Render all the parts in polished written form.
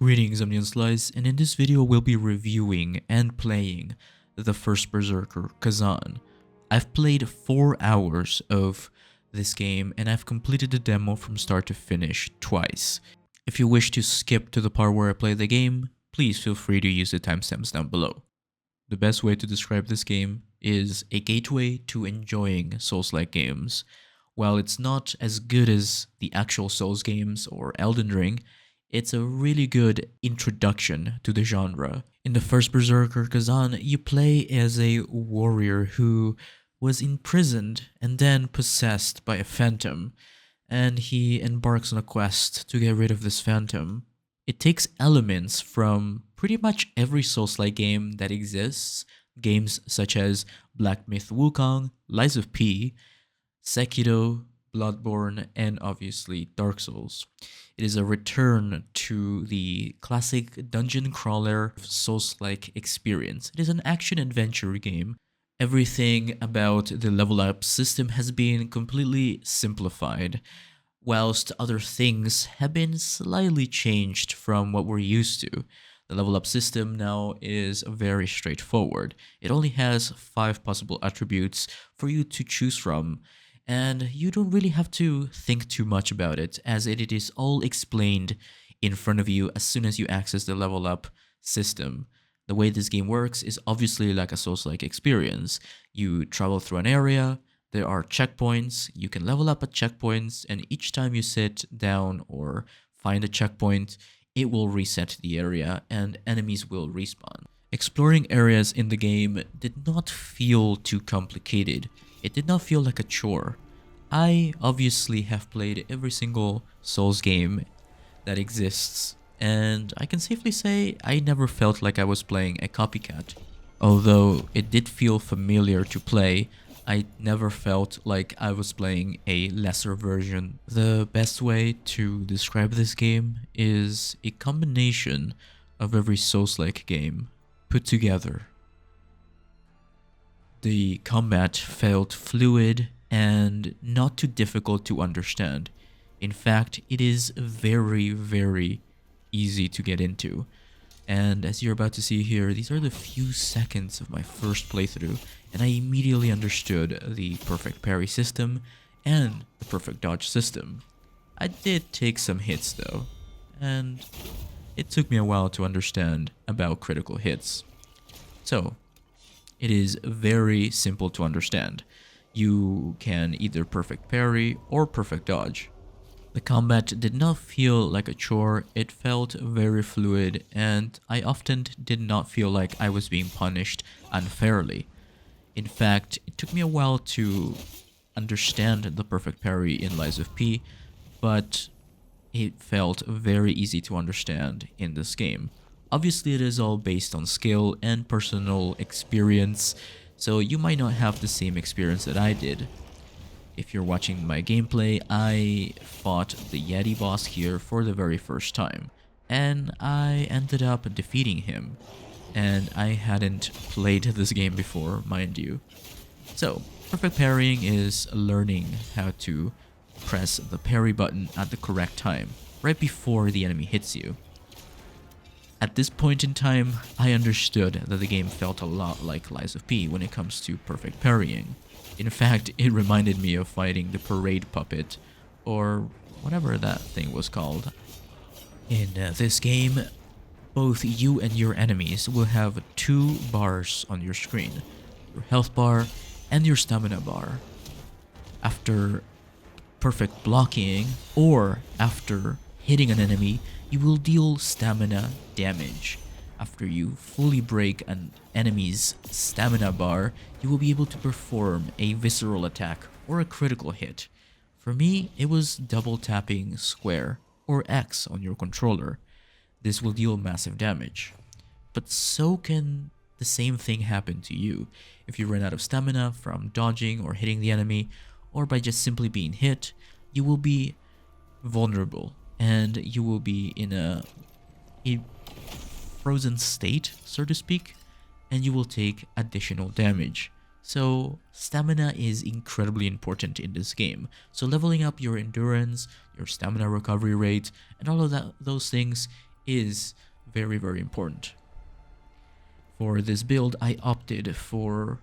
Greetings, Onion Slice, and in this video we'll be reviewing and playing the First Berserker Khazan. I've played 4 hours of this game and I've completed the demo from start to finish twice. If you wish to skip to the part where I play the game, please feel free to use the timestamps down below. The best way to describe this game is a gateway to enjoying Souls-like games. While it's not as good as the actual Souls games or Elden Ring, it's a really good introduction to the genre. In the First Berserker Khazan, you play as a warrior who was imprisoned and then possessed by a phantom, and he embarks on a quest to get rid of this phantom. It takes elements from pretty much every Souls-like game that exists, games such as Black Myth Wukong, Lies of P, Sekiro, Bloodborne, and obviously Dark Souls. It is a return to the classic dungeon crawler Souls-like experience. It is an action-adventure game. Everything about the level up system has been completely simplified, whilst other things have been slightly changed from what we're used to. The level up system now is very straightforward. It only has 5 possible attributes for you to choose from, and you don't really have to think too much about it, as it is all explained in front of you as soon as you access the level up system. The way this game works is obviously like a Souls-like experience. You travel through an area, there are checkpoints, you can level up at checkpoints, and each time you sit down or find a checkpoint, it will reset the area and enemies will respawn. Exploring areas in the game did not feel too complicated. It did not feel like a chore. I obviously have played every single Souls game that exists, and I can safely say I never felt like I was playing a copycat. Although it did feel familiar to play, I never felt like I was playing a lesser version. The best way to describe this game is a combination of every Souls-like game put together. The combat felt fluid and not too difficult to understand. In fact, it is very easy to get into. And as you're about to see here, these are the few seconds of my first playthrough, and I immediately understood the perfect parry system and the perfect dodge system. I did take some hits though, and it took me a while to understand about critical hits. So, it is very simple to understand. You can either perfect parry or perfect dodge. The combat did not feel like a chore, it felt very fluid, and I often did not feel like I was being punished unfairly. In fact, it took me a while to understand the perfect parry in Lies of P, but it felt very easy to understand in this game. Obviously, it is all based on skill and personal experience, so you might not have the same experience that I did. If you're watching my gameplay, I fought the Yeti boss here for the very first time, and I ended up defeating him. And I hadn't played this game before, mind you. So, perfect parrying is learning how to press the parry button at the correct time, right before the enemy hits you. At this point in time, I understood that the game felt a lot like Lies of P when it comes to perfect parrying. In fact, it reminded me of fighting the parade puppet, or whatever that thing was called. In this game, both you and your enemies will have 2 bars on your screen, your health bar and your stamina bar. After perfect blocking, or after hitting an enemy, you will deal stamina damage. After you fully break an enemy's stamina bar, you will be able to perform a visceral attack or a critical hit. For me, it was double tapping square or X on your controller. This will deal massive damage. But so can the same thing happen to you. If you run out of stamina from dodging or hitting the enemy, or by just simply being hit, you will be vulnerable, and you will be in a frozen state, so to speak, and you will take additional damage. So stamina is incredibly important in this game. So leveling up your endurance, your stamina recovery rate, and all of those things is very, very important. For this build, I opted for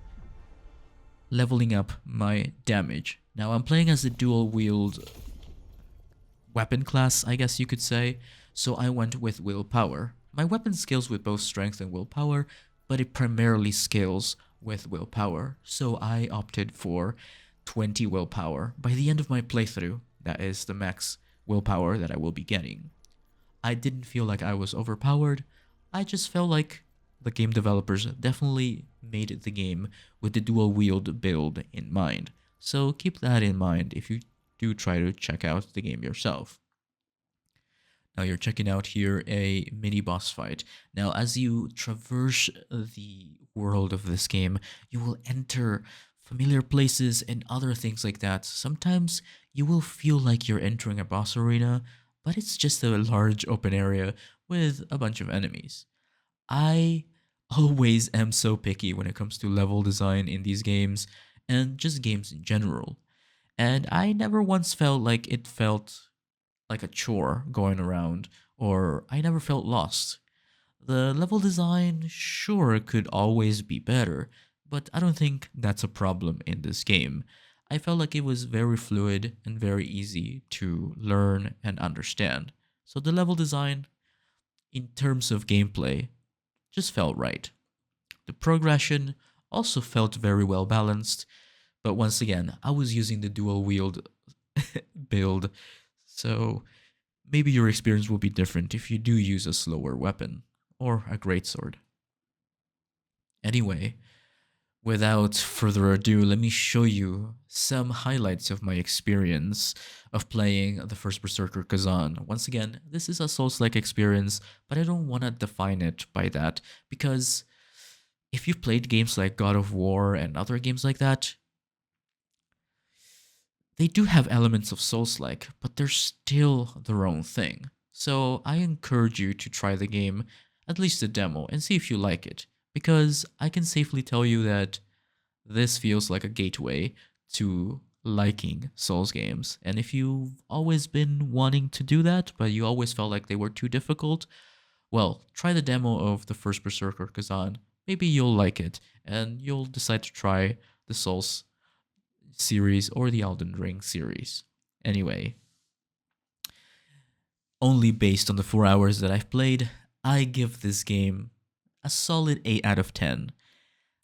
leveling up my damage. Now I'm playing as a dual wield weapon class, I guess you could say, so I went with willpower. My weapon scales with both strength and willpower, but it primarily scales with willpower, so I opted for 20 willpower. By the end of my playthrough, that is the max willpower that I will be getting. I didn't feel like I was overpowered, I just felt like the game developers definitely made the game with the dual wield build in mind. So keep that in mind if you do try to check out the game yourself. Now you're checking out here a mini boss fight. Now as you traverse the world of this game, you will enter familiar places and other things like that. Sometimes you will feel like you're entering a boss arena, but it's just a large open area with a bunch of enemies. I always am so picky when it comes to level design in these games and just games in general. And I never once felt like it felt like a chore going around, or I never felt lost. The level design, sure, could always be better, but I don't think that's a problem in this game. I felt like it was very fluid and very easy to learn and understand. So the level design, in terms of gameplay, just felt right. The progression also felt very well balanced, but once again, I was using the dual wield build, so maybe your experience will be different if you do use a slower weapon or a greatsword. Anyway, without further ado, let me show you some highlights of my experience of playing the First Berserker Khazan. Once again, this is a Souls-like experience, but I don't want to define it by that, because if you've played games like God of War and other games like that, they do have elements of Souls-like, but they're still their own thing. So I encourage you to try the game, at least the demo, and see if you like it, because I can safely tell you that this feels like a gateway to liking Souls games. And if you've always been wanting to do that, but you always felt like they were too difficult, well, try the demo of the First Berserker Khazan. Maybe you'll like it, and you'll decide to try the Souls series or the Elden Ring series. Anyway, only based on the 4 hours that I've played, I give this game a solid 8 out of 10.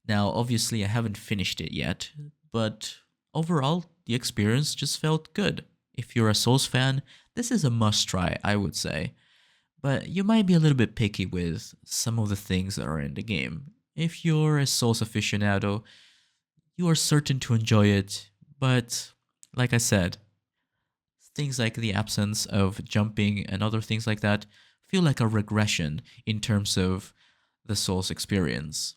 Now, obviously, I haven't finished it yet, but overall, the experience just felt good. If you're a Souls fan, this is a must-try, I would say. But you might be a little bit picky with some of the things that are in the game. If you're a Souls aficionado, you are certain to enjoy it, but like I said, things like the absence of jumping and other things like that feel like a regression in terms of the Souls experience.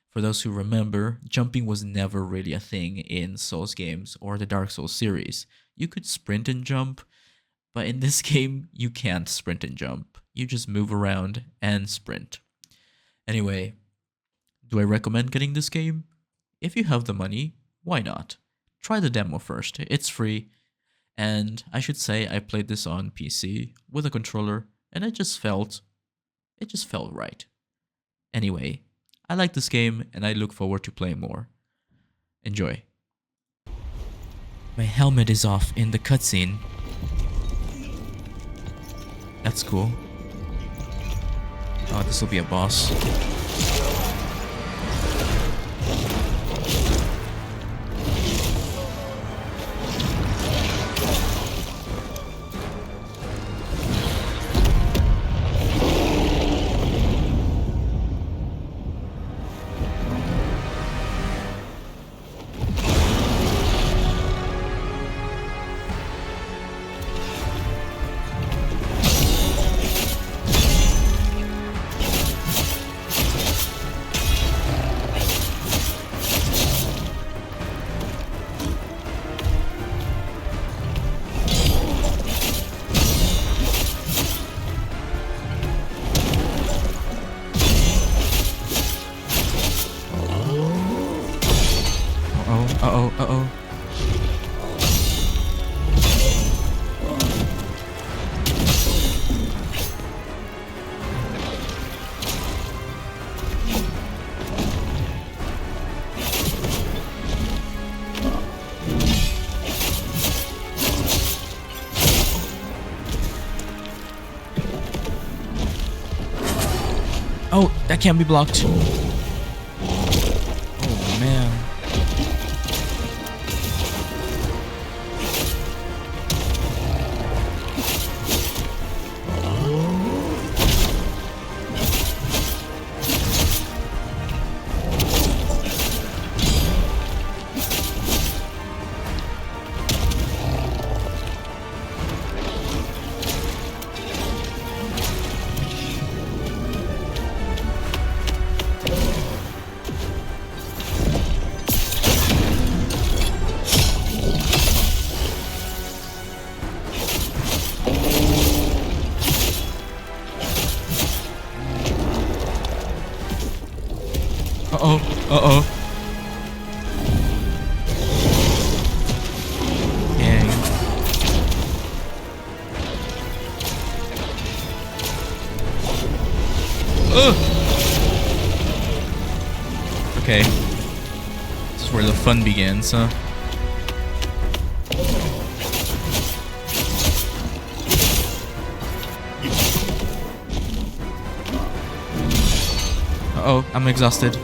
For those who remember, jumping was never really a thing in Souls games or the Dark Souls series. You could sprint and jump, but in this game, you can't sprint and jump. You just move around and sprint. Anyway, do I recommend getting this game? If you have the money, why not? Try the demo first. It's free. And I should say I played this on PC with a controller, and it just felt right. Anyway, I like this game and I look forward to playing more. Enjoy. My helmet is off in the cutscene. That's cool. Oh, this will be a boss. Uh-oh. Oh, that can't be blocked. Oh, man. Uh-oh. Uh-oh. Dang. Ugh. Okay. This is where the fun begins, huh? Uh-oh, I'm exhausted.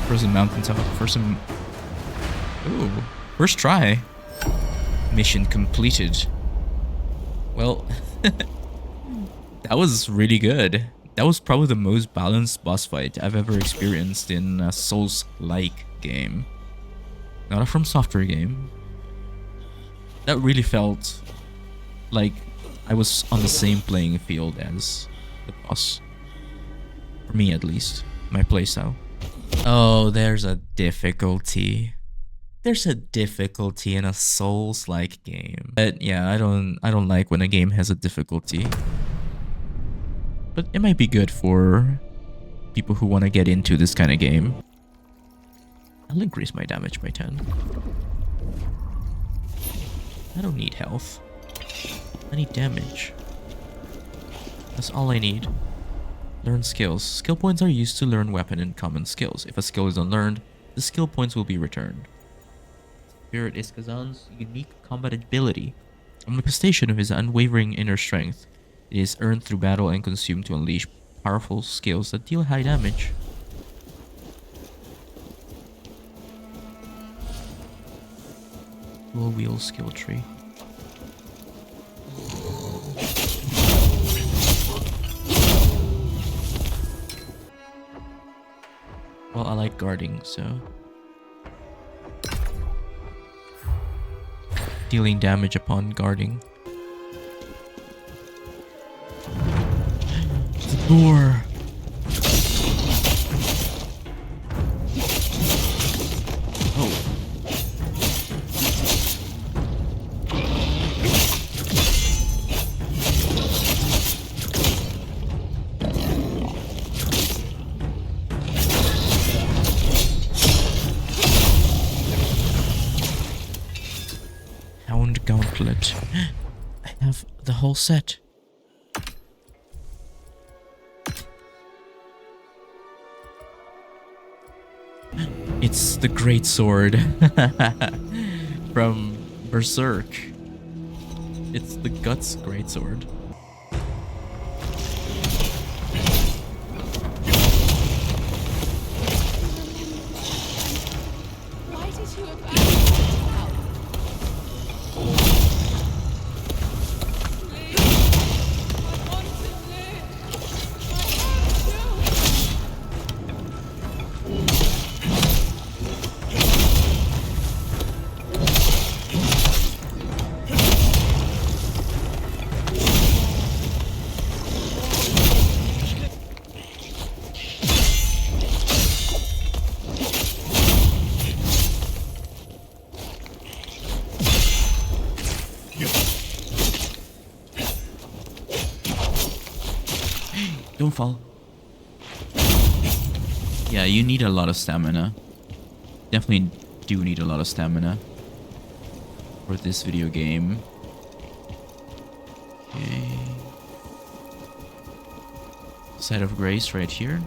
Frozen mountains have a frozen. Ooh, first try. Mission completed. Well, that was really good. That was probably the most balanced boss fight I've ever experienced in a Souls-like game. Not a From Software game. That really felt like I was on the same playing field as the boss. For me, at least. My playstyle. Oh, there's a difficulty. There's a difficulty in a Souls-like game. But yeah, I don't like when a game has a difficulty. But it might be good for people who want to get into this kind of game. I'll increase my damage by 10. I don't need health. I need damage. That's all I need. Learn skills. Skill points are used to learn weapon and common skills. If a skill is unlearned, the skill points will be returned. Spirit is Khazan's unique combat ability. A manifestation of his unwavering inner strength. It is earned through battle and consumed to unleash powerful skills that deal high damage. Dual wheel skill tree. Well, I like guarding, so... dealing damage upon guarding. The door! Oh. Gauntlet. I have the whole set. It's the great sword from Berserk. It's the Guts great sword. Why did you abandon me? Don't fall. Yeah, you need a lot of stamina. Definitely do need a lot of stamina for this video game. Okay. Site of Grace right here.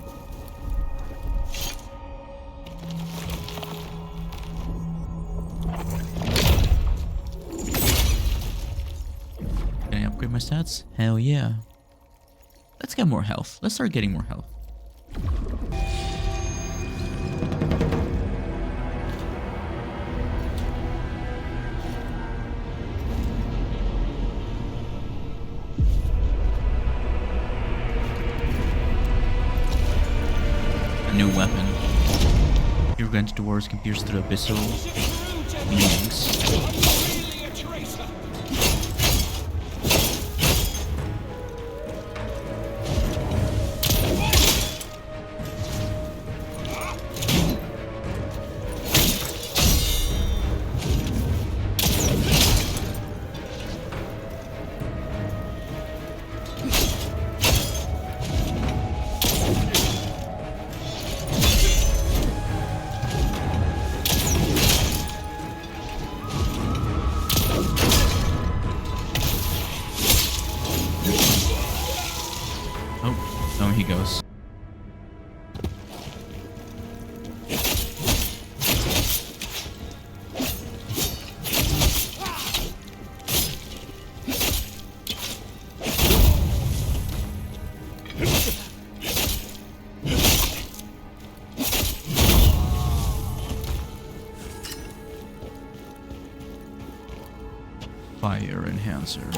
Can I upgrade my stats? Hell yeah. Let's get more health. Let's start getting more health. A new weapon. Your rent dwarves can pierce through abyssal beings. Oh, he goes. Fire enhancer.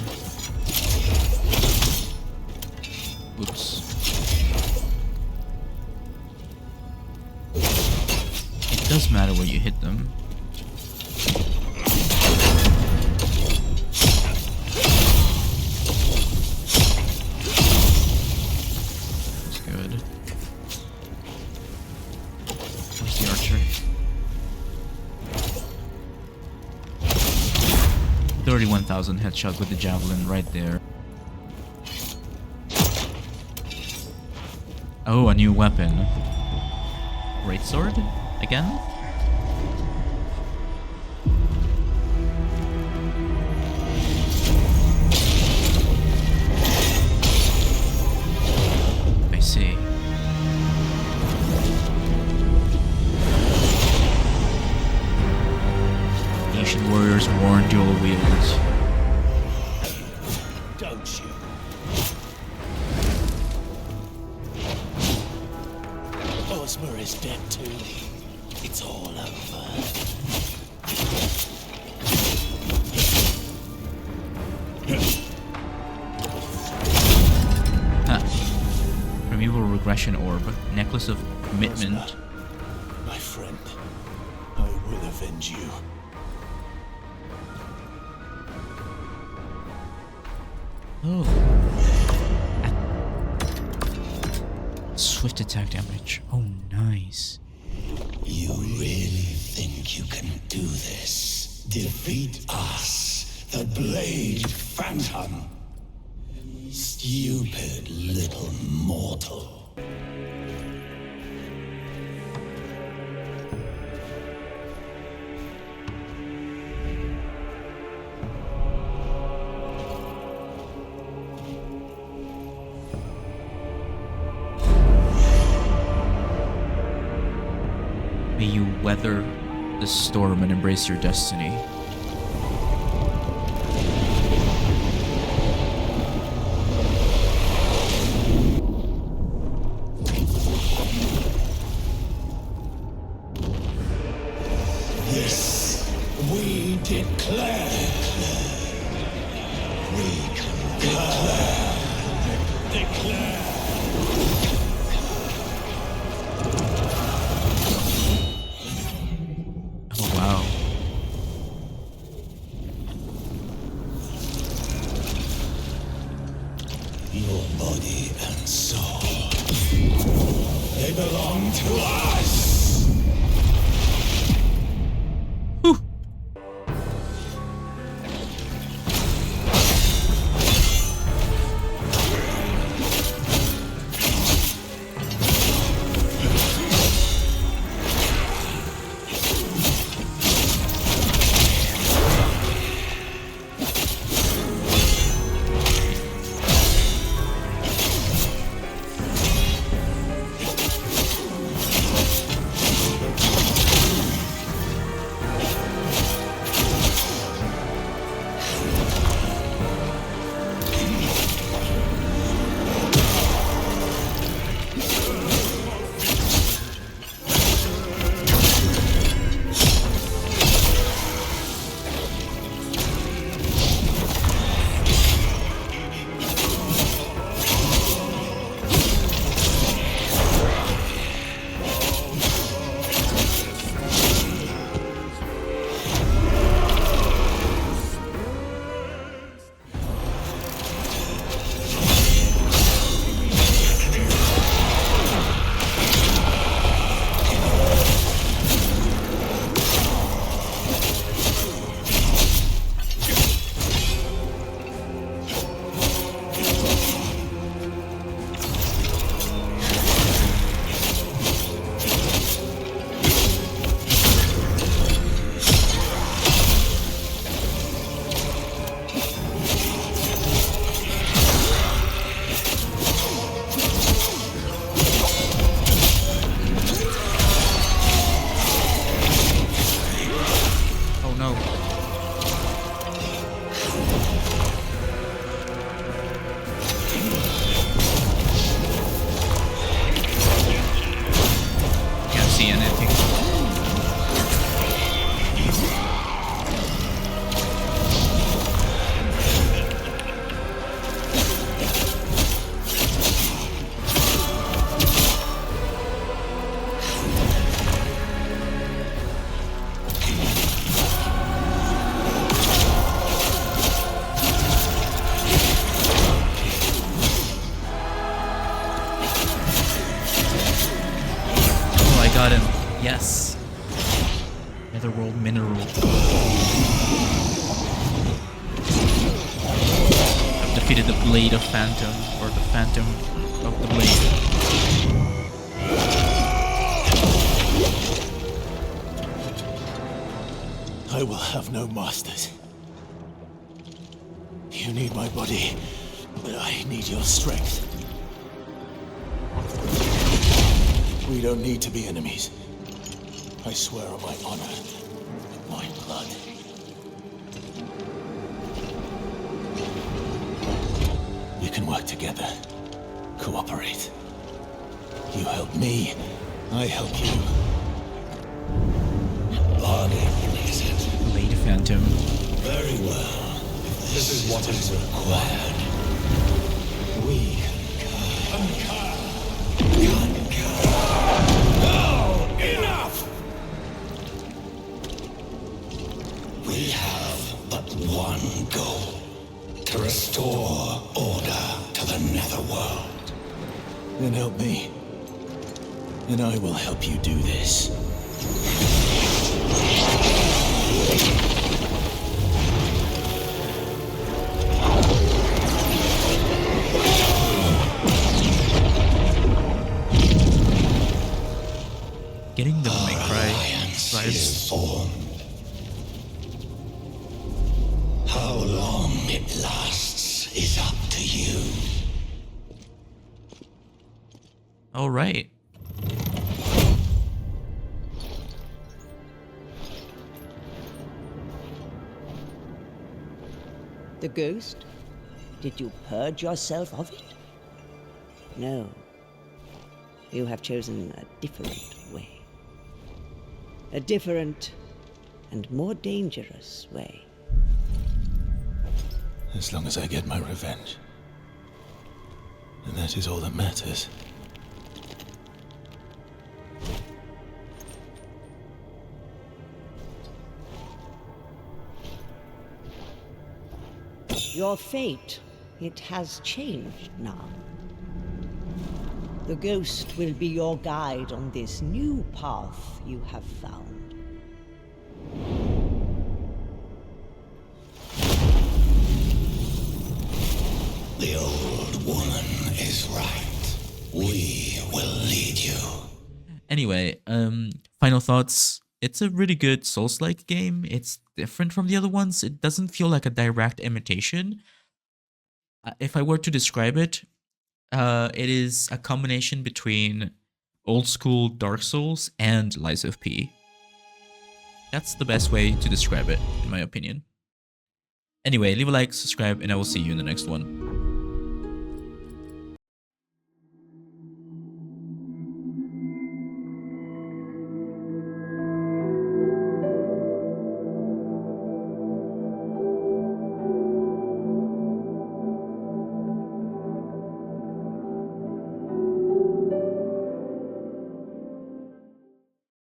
Oops. It does matter where you hit them. That's good. Where's the archer? 31,000 headshot with the javelin right there. Oh, a new weapon. Greatsword? Again? I see. Ancient warriors worn dual wields. Don't you? Ozma is dead too. It's all over. Removal regression orb. Necklace of commitment. Ozma, my friend, I will avenge you. Oh. Swift attack damage. Oh, nice. You really think you can do this? Defeat us, the Blade Phantom? Stupid little mortal. May you weather the storm and embrace your destiny. This we declare. We can declare. Oh, wow. Your body and soul, they belong to us. defeated the Blade of Phantom, or the Phantom of the Blade. I will have no masters. You need my body, but I need your strength. We don't need to be enemies. I swear on my honor, my blood. We can work together, cooperate. You help me, I help you. Bargain, is it? Blade of Phantom. Very well. If this is what is required, we concur. No! Enough! We have but one goal. To restore order to the netherworld. Then help me, and I will help you do this. Getting the May Cry Alliance vibes. is formed. How long it lasts is up to you. All right. The ghost? Did you purge yourself of it? No. You have chosen a different way. A different and more dangerous way. As long as I get my revenge. And that is all that matters. Your fate, it has changed now. The ghost will be your guide on this new path you have found. The old woman is right. We will lead you. Anyway, final thoughts. It's a really good Souls-like game. It's different from the other ones. It doesn't feel like a direct imitation. If I were to describe it, it is a combination between old school Dark Souls and Lies of P. That's the best way to describe it, in my opinion. Anyway, leave a like, subscribe, and I will see you in the next one.